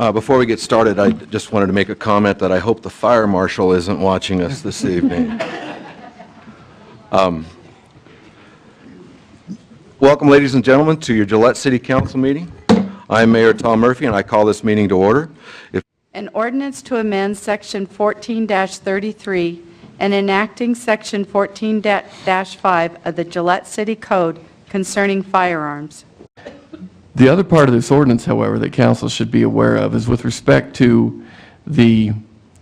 Before we get started, I just wanted to make a comment that I hope the fire marshal isn't watching us this evening. Welcome, ladies and gentlemen, to your Gillette City Council meeting. I'm Mayor Tom Murphy, and I call this meeting to order. An ordinance to amend Section 14-33 and enacting Section 14-5 of the Gillette City Code concerning firearms. The other part of this ordinance, however, that council should be aware of is with respect to the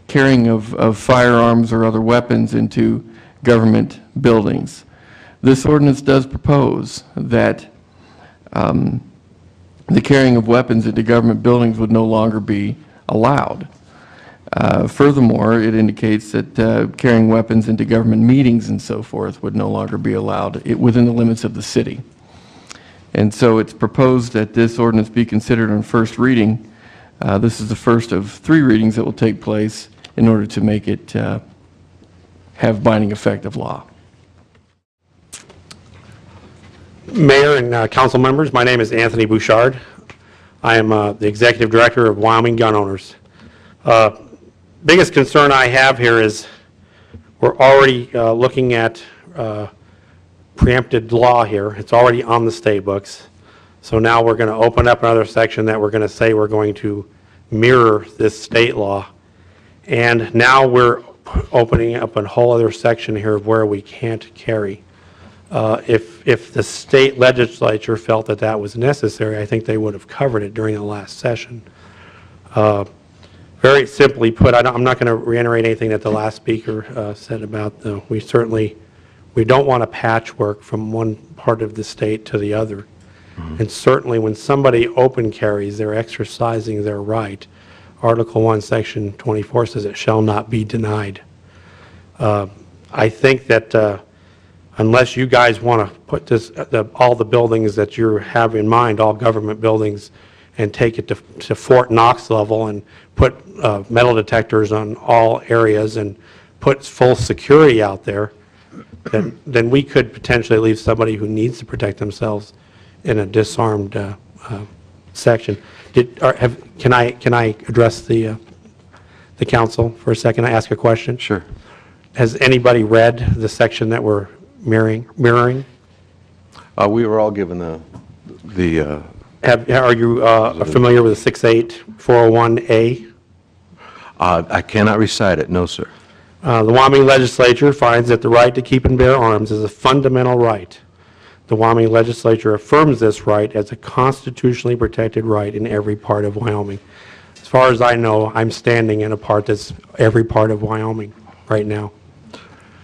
carrying of firearms or other weapons into government buildings. This ordinance does propose that the carrying of weapons into government buildings would no longer be allowed. Furthermore, it indicates that carrying weapons into government meetings and so forth would no longer be allowed within the limits of the city. And so it's proposed that this ordinance be considered on first reading. This is the first of 3 readings that will take place in order to make it have binding effect of law. Mayor and council members, my name is Anthony Bouchard. I am the executive director of Wyoming Gun Owners. Biggest concern I have here is we're already looking at preempted law here. It's already on the state books. So now we're going to open up another section that we're going to say we're going to mirror this state law. And now we're opening up a whole other section here of where we can't carry. If the state legislature felt that that was necessary, I think they would have covered it during the last session. Very simply put, I'm not going to reiterate anything that the last speaker said about we don't want a patchwork from one part of the state to the other. Mm-hmm. And certainly when somebody open carries, they're exercising their right. Article 1, Section 24 says it shall not be denied. I think that unless you guys want to put this, all the buildings that you have in mind, all government buildings, and take it to Fort Knox level and put metal detectors on all areas and put full security out there, then we could potentially leave somebody who needs to protect themselves in a disarmed section. Can I address the council for a second? I ask a question. Sure. Has anybody read the section that we're mirroring? We were all given the Are you familiar with the 68401A? I cannot recite it, no, sir. The Wyoming legislature finds that the right to keep and bear arms is a fundamental right. The Wyoming legislature affirms this right as a constitutionally protected right in every part of Wyoming. As far as I know, I'm standing in a part that's every part of Wyoming right now.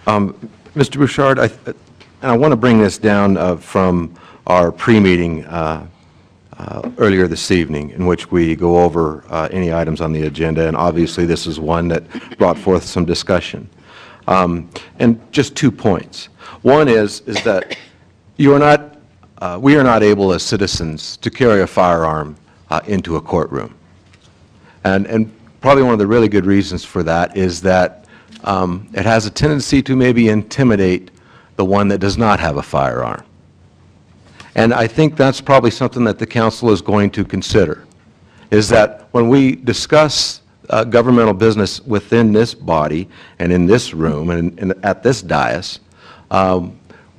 Mr. Bouchard, I want to bring this down from our pre-meeting earlier this evening, in which we go over any items on the agenda, and obviously this is one that brought forth some discussion. And just 2 points. One is that we are not able as citizens to carry a firearm into a courtroom. And probably one of the really good reasons for that is that it has a tendency to maybe intimidate the one that does not have a firearm. And I think that's probably something that the council is going to consider, is that when we discuss governmental business within this body and in this room and at this dais,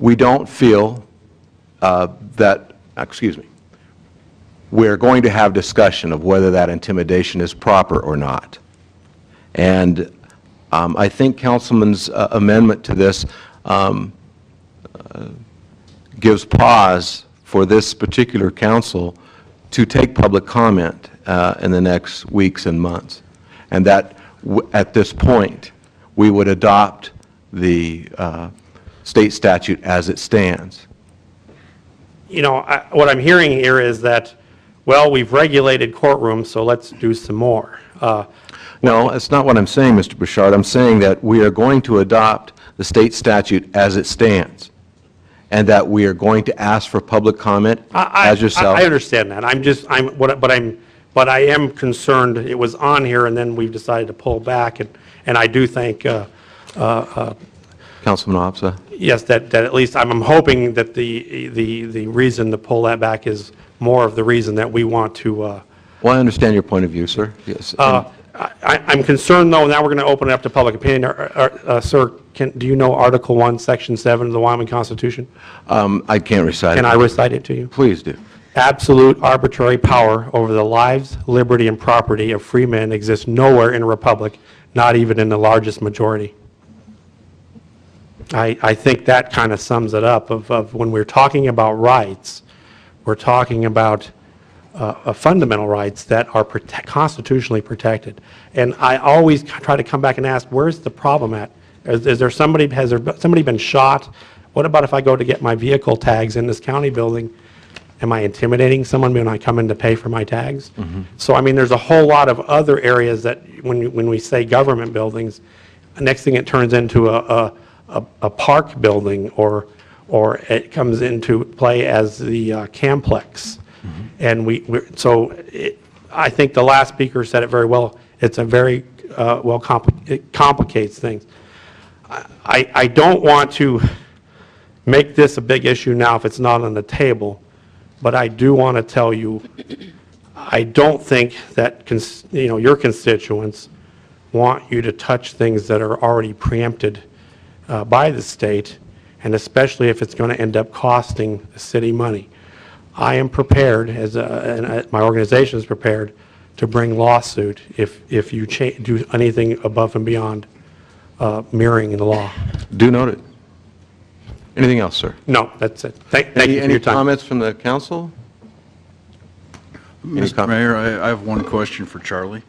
we don't feel we're going to have discussion of whether that intimidation is proper or not. And I think Councilman's amendment to this gives pause for this particular council to take public comment in the next weeks and months, and that at this point we would adopt the state statute as it stands. You know, what I'm hearing here is that, well, we've regulated courtrooms, so let's do some more. No, that's not what I'm saying, Mr. Bouchard. I'm saying that we are going to adopt the state statute as it stands, and that we are going to ask for public comment as yourself. I understand that. But I am concerned. It was on here, and then we've decided to pull back. And I do think, Councilman Opsa. yes, that at least I'm hoping that the reason to pull that back is more of the reason that we want to Well, I understand your point of view, sir. Yes. I'm concerned, though, now we're going to open it up to public opinion. Sir, do you know Article 1, Section 7 of the Wyoming Constitution? I can't recite it. Can I recite it to you? Please do. Absolute arbitrary power over the lives, liberty, and property of free men exists nowhere in a republic, not even in the largest majority. I think that kind of sums it up of when we're talking about rights, we're talking about fundamental rights that are constitutionally protected. And I always try to come back and ask, where's the problem at? Has there somebody been shot? What about if I go to get my vehicle tags in this county building? Am I intimidating someone when I come in to pay for my tags? So, I mean, there's a whole lot of other areas that when we say government buildings, next thing it turns into a park building, or it comes into play as the Camplex. And I think the last speaker said it very well. It's a very, it complicates things. I don't want to make this a big issue now if it's not on the table, but I do want to tell you, I don't think that, your constituents want you to touch things that are already preempted by the state, and especially if it's going to end up costing the city money. I am prepared, and my organization is prepared, to bring lawsuit if you do anything above and beyond mirroring the law. Do note it. Anything else, sir? No, that's it. Thank you for your Any time. comments from the council? Mr. Mayor, I have one question for Charlie.